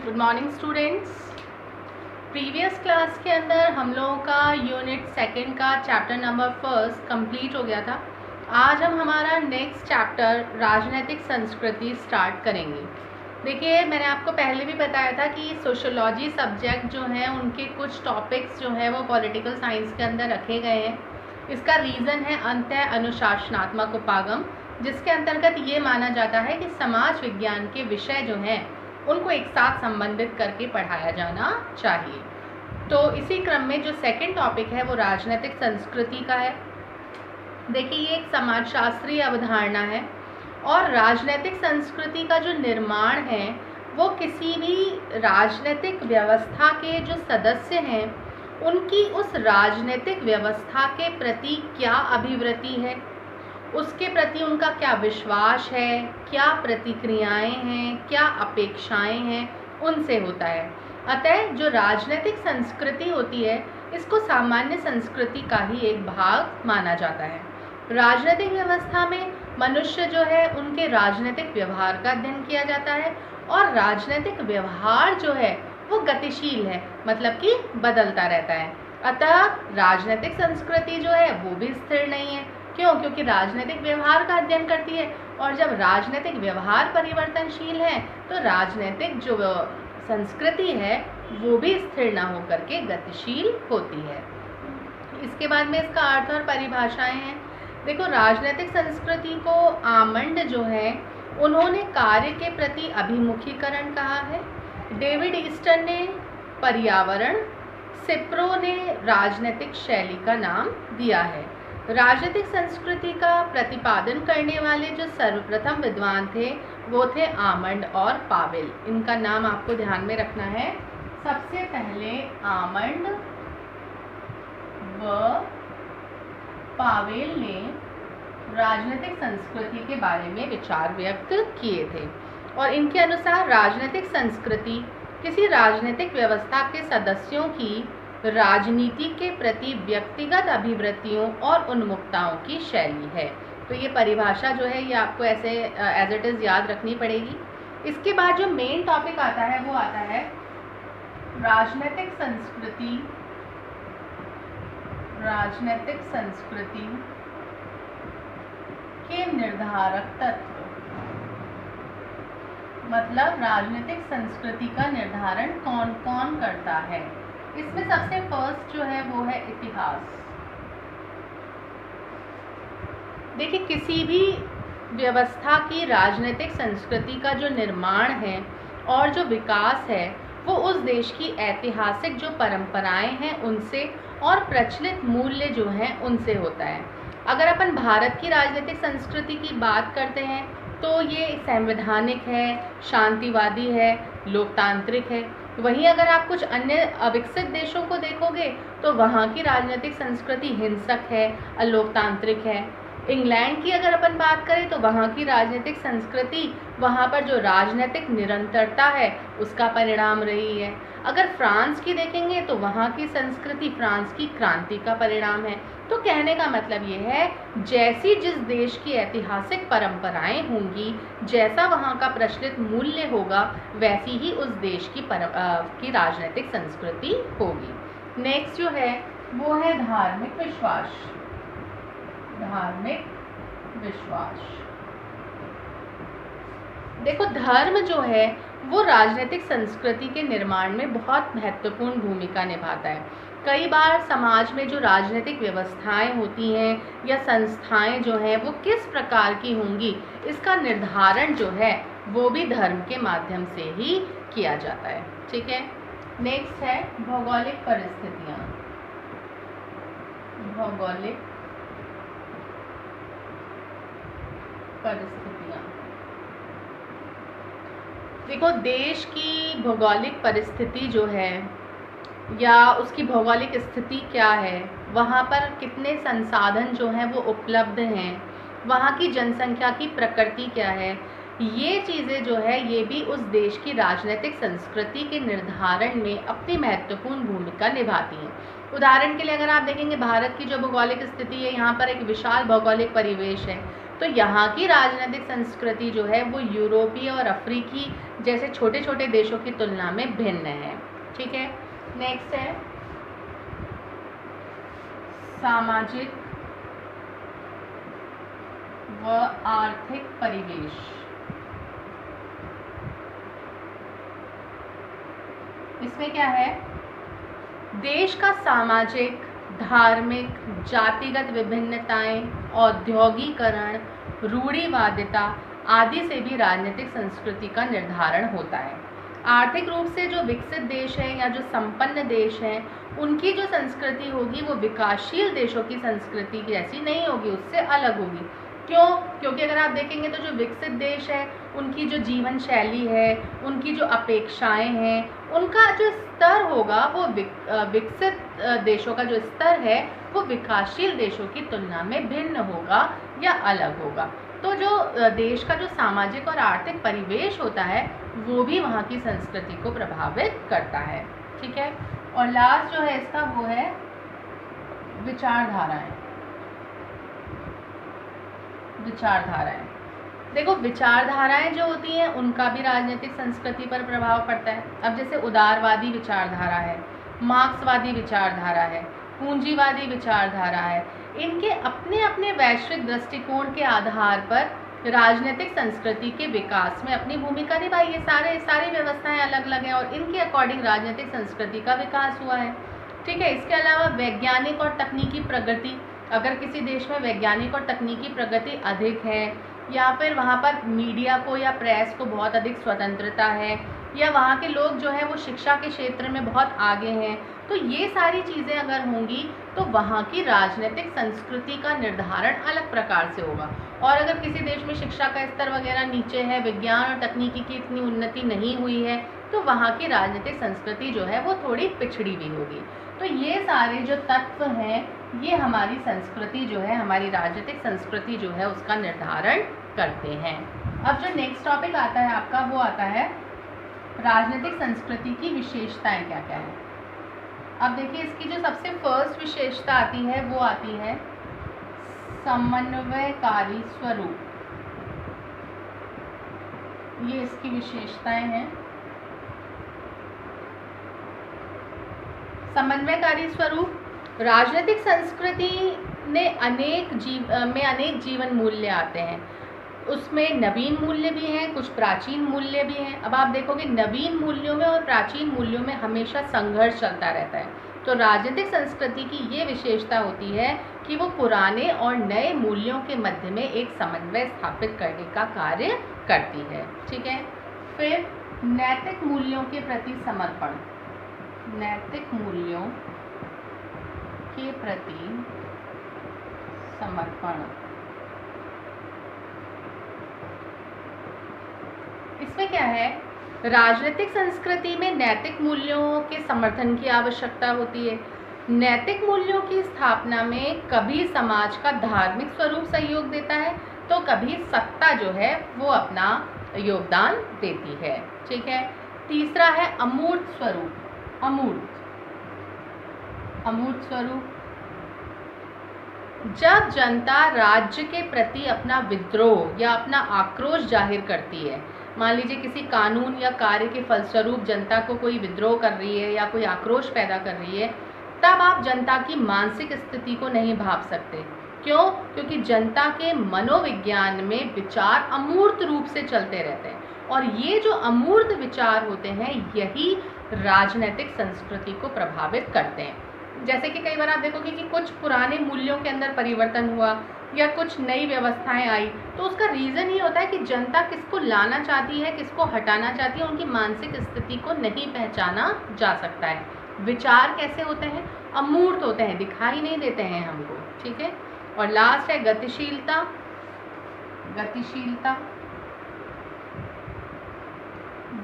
Good morning students. Previous class के अंदर हम लोगों का यूनिट सेकंड का चैप्टर नंबर फर्स्ट कंप्लीट हो गया था। आज हम हमारा नेक्स्ट चैप्टर राजनीतिक संस्कृति स्टार्ट करेंगे। देखिए, मैंने आपको पहले भी बताया था कि सोशियोलॉजी सब्जेक्ट जो हैं उनके कुछ टॉपिक्स जो हैं वो पॉलिटिकल साइंस के अंदर रखे गए हैं। इसका रीज़न है अंतः अनुशासनात्मक उपागम, जिसके अंतर्गत ये माना जाता है कि समाज विज्ञान के विषय जो हैं उनको एक साथ संबंधित करके पढ़ाया जाना चाहिए। तो इसी क्रम में जो सेकंड टॉपिक है वो राजनीतिक संस्कृति का है। देखिए, ये एक समाजशास्त्रीय अवधारणा है और राजनीतिक संस्कृति का जो निर्माण है वो किसी भी राजनीतिक व्यवस्था के जो सदस्य हैं उनकी उस राजनीतिक व्यवस्था के प्रति क्या अभिवृत्ति है, उसके प्रति उनका क्या विश्वास है, क्या प्रतिक्रियाएं हैं, क्या अपेक्षाएं हैं, उनसे होता है। अतः जो राजनीतिक संस्कृति होती है इसको सामान्य संस्कृति का ही एक भाग माना जाता है। राजनीतिक व्यवस्था में मनुष्य जो है उनके राजनीतिक व्यवहार का अध्ययन किया जाता है और राजनीतिक व्यवहार जो है वो गतिशील है, मतलब कि बदलता रहता है। अतः राजनीतिक संस्कृति जो है वो भी स्थिर नहीं है। क्यों? क्योंकि राजनीतिक व्यवहार का अध्ययन करती है और जब राजनीतिक व्यवहार परिवर्तनशील है तो राजनीतिक जो संस्कृति है वो भी स्थिर ना होकर के गतिशील होती है। इसके बाद में इसका अर्थ और परिभाषाएं हैं। देखो, राजनीतिक संस्कृति को आमंड जो है उन्होंने कार्य के प्रति अभिमुखीकरण कहा है, डेविड ईस्टन ने पर्यावरण, सिप्रो ने राजनीतिक शैली का नाम दिया है। राजनीतिक संस्कृति का प्रतिपादन करने वाले जो सर्वप्रथम विद्वान थे वो थे आमंड और पावेल। इनका नाम आपको ध्यान में रखना है। सबसे पहले आमंड व पावेल ने राजनीतिक संस्कृति के बारे में विचार व्यक्त किए थे और इनके अनुसार राजनीतिक संस्कृति किसी राजनीतिक व्यवस्था के सदस्यों की राजनीति के प्रति व्यक्तिगत अभिवृत्तियों और उन्मुखताओं की शैली है। तो ये परिभाषा जो है ये आपको ऐसे एज इट इज़ याद रखनी पड़ेगी। इसके बाद जो मेन टॉपिक आता है वो आता है राजनीतिक संस्कृति। राजनीतिक संस्कृति के निर्धारक तत्व, मतलब राजनीतिक संस्कृति का निर्धारण कौन कौन करता है। इसमें सबसे फर्स्ट जो है वो है इतिहास। देखिए, किसी भी व्यवस्था की राजनीतिक संस्कृति का जो निर्माण है और जो विकास है वो उस देश की ऐतिहासिक जो परंपराएं हैं उनसे और प्रचलित मूल्य जो हैं उनसे होता है। अगर अपन भारत की राजनीतिक संस्कृति की बात करते हैं तो ये संवैधानिक है, शांतिवादी है, लोकतांत्रिक है। वहीं अगर आप कुछ अन्य अविकसित देशों को देखोगे तो वहाँ की राजनीतिक संस्कृति हिंसक है, अलोकतांत्रिक है। इंग्लैंड की अगर अपन बात करें तो वहाँ की राजनीतिक संस्कृति, वहाँ पर जो राजनीतिक निरंतरता है उसका परिणाम रही है। अगर फ्रांस की देखेंगे तो वहाँ की संस्कृति फ्रांस की क्रांति का परिणाम है। तो कहने का मतलब ये है, जैसी जिस देश की ऐतिहासिक परंपराएं होंगी, जैसा वहाँ का प्रचलित मूल्य होगा, वैसी ही उस देश की राजनीतिक संस्कृति होगी। नेक्स्ट जो है वो है धार्मिक विश्वास। धार्मिक विश्वास, देखो, धर्म जो है वो राजनीतिक संस्कृति के निर्माण में बहुत महत्वपूर्ण भूमिका निभाता है। कई बार समाज में जो राजनीतिक व्यवस्थाएं होती हैं या संस्थाएं जो हैं वो किस प्रकार की होंगी, इसका निर्धारण जो है वो भी धर्म के माध्यम से ही किया जाता है। ठीक है। नेक्स्ट है भौगोलिक परिस्थितियां। भौगोलिक परिस्थितियां, देखो, देश की भौगोलिक परिस्थिति जो है या उसकी भौगोलिक स्थिति क्या है, वहाँ पर कितने संसाधन जो हैं वो उपलब्ध हैं, वहाँ की जनसंख्या की प्रकृति क्या है, ये चीज़ें जो है ये भी उस देश की राजनीतिक संस्कृति के निर्धारण में अपनी महत्वपूर्ण भूमिका निभाती हैं। उदाहरण के लिए अगर आप देखेंगे भारत की जो भौगोलिक स्थिति है, यहाँ पर एक विशाल भौगोलिक परिवेश है। तो यहाँ की राजनीतिक संस्कृति जो है वो यूरोपीय और अफ्रीकी जैसे छोटे छोटे देशों की तुलना में भिन्न है। ठीक है, नेक्स्ट है सामाजिक व आर्थिक परिवेश। इसमें क्या है, देश का सामाजिक, धार्मिक, जातिगत विभिन्नताएं, औद्योगिकरण, रूढ़िवादिता आदि से भी राजनीतिक संस्कृति का निर्धारण होता है। आर्थिक रूप से जो विकसित देश है या जो संपन्न देश हैं, उनकी जो संस्कृति होगी वो विकासशील देशों की संस्कृति जैसी नहीं होगी, उससे अलग होगी। क्यों? क्योंकि अगर आप देखेंगे तो जो विकसित देश है उनकी जो जीवन शैली है, उनकी जो अपेक्षाएं हैं, उनका जो स्तर होगा वो विकसित देशों का जो स्तर है वो विकासशील देशों की तुलना में भिन्न होगा या अलग होगा। तो जो देश का जो सामाजिक और आर्थिक परिवेश होता है वो भी वहाँ की संस्कृति को प्रभावित करता है। ठीक है, और लास्ट जो है इसका वो है विचारधाराएं। देखो, विचारधाराएं जो होती हैं उनका भी राजनीतिक संस्कृति पर प्रभाव पड़ता है। अब जैसे उदारवादी विचारधारा है, मार्क्सवादी विचारधारा है, पूंजीवादी विचारधारा है, इनके अपने अपने वैश्विक दृष्टिकोण के आधार पर राजनीतिक संस्कृति के विकास में अपनी भूमिका निभाई है। सारी व्यवस्थाएं अलग अलग हैं और इनके अकॉर्डिंग राजनीतिक संस्कृति का विकास हुआ है। ठीक है, इसके अलावा वैज्ञानिक और तकनीकी प्रगति, अगर किसी देश में वैज्ञानिक और तकनीकी प्रगति अधिक है या फिर वहाँ पर मीडिया को या प्रेस को बहुत अधिक स्वतंत्रता है या वहाँ के लोग जो है वो शिक्षा के क्षेत्र में बहुत आगे हैं, तो ये सारी चीज़ें अगर होंगी तो वहाँ की राजनीतिक संस्कृति का निर्धारण अलग प्रकार से होगा। और अगर किसी देश में शिक्षा का स्तर वगैरह नीचे है, विज्ञान और तकनीकी की इतनी उन्नति नहीं हुई है, तो वहाँ की राजनीतिक संस्कृति जो है वो थोड़ी पिछड़ी भी होगी। तो ये सारे जो तत्व हैं ये हमारी संस्कृति जो है, हमारी राजनीतिक संस्कृति जो है उसका निर्धारण करते हैं। अब जो नेक्स्ट टॉपिक आता है आपका वो आता है राजनीतिक संस्कृति की विशेषताएं क्या क्या है। अब देखिए, इसकी जो सबसे फर्स्ट विशेषता आती है वो आती है समन्वयकारी स्वरूप। ये इसकी विशेषताएं हैं। समन्वयकारी स्वरूप, राजनीतिक संस्कृति ने अनेक जीवन मूल्य आते हैं। उसमें नवीन मूल्य भी हैं, कुछ प्राचीन मूल्य भी हैं। अब आप देखोगे नवीन मूल्यों में और प्राचीन मूल्यों में हमेशा संघर्ष चलता रहता है। तो राजनीतिक संस्कृति की ये विशेषता होती है कि वो पुराने और नए मूल्यों के मध्य में एक समन्वय स्थापित करने का कार्य करती है। ठीक है, फिर नैतिक मूल्यों के प्रति समर्पण। नैतिक मूल्यों के प्रति समर्पण, इसमें क्या है, राजनीतिक संस्कृति में नैतिक मूल्यों के समर्थन की आवश्यकता होती है। नैतिक मूल्यों की स्थापना में कभी समाज का धार्मिक स्वरूप सहयोग देता है तो कभी सत्ता जो है वो अपना योगदान देती है। ठीक है, तीसरा है अमूर्त स्वरूप। अमूर्त स्वरूप, जब जनता राज्य के प्रति अपना विद्रोह या अपना आक्रोश जाहिर करती है, मान लीजिए किसी कानून या कार्य के फलस्वरूप जनता को कोई विद्रोह कर रही है या कोई आक्रोश पैदा कर रही है, तब आप जनता की मानसिक स्थिति को नहीं भांप सकते। क्यों? क्योंकि जनता के मनोविज्ञान में विचार अमूर्त रूप से चलते रहते हैं और ये जो अमूर्त विचार होते हैं यही राजनीतिक संस्कृति को प्रभावित करते हैं। जैसे कि कई बार आप देखोगे कि कुछ पुराने मूल्यों के अंदर परिवर्तन हुआ या कुछ नई व्यवस्थाएं आई, तो उसका रीज़न ये होता है कि जनता किसको लाना चाहती है, किसको हटाना चाहती है, उनकी मानसिक स्थिति को नहीं पहचाना जा सकता है। विचार कैसे होते हैं? अमूर्त होते हैं, दिखाई नहीं देते हैं हमको। ठीक है, और लास्ट है गतिशीलता।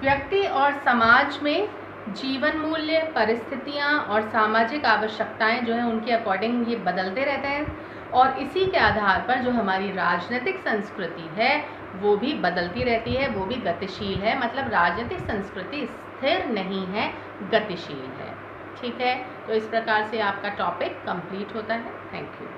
व्यक्ति और समाज में जीवन मूल्य, परिस्थितियाँ और सामाजिक आवश्यकताएं जो हैं उनके अकॉर्डिंग ये बदलते रहते हैं और इसी के आधार पर जो हमारी राजनीतिक संस्कृति है वो भी बदलती रहती है, वो भी गतिशील है। मतलब राजनीतिक संस्कृति स्थिर नहीं है, गतिशील है। ठीक है, तो इस प्रकार से आपका टॉपिक कंप्लीट होता है। Thank you.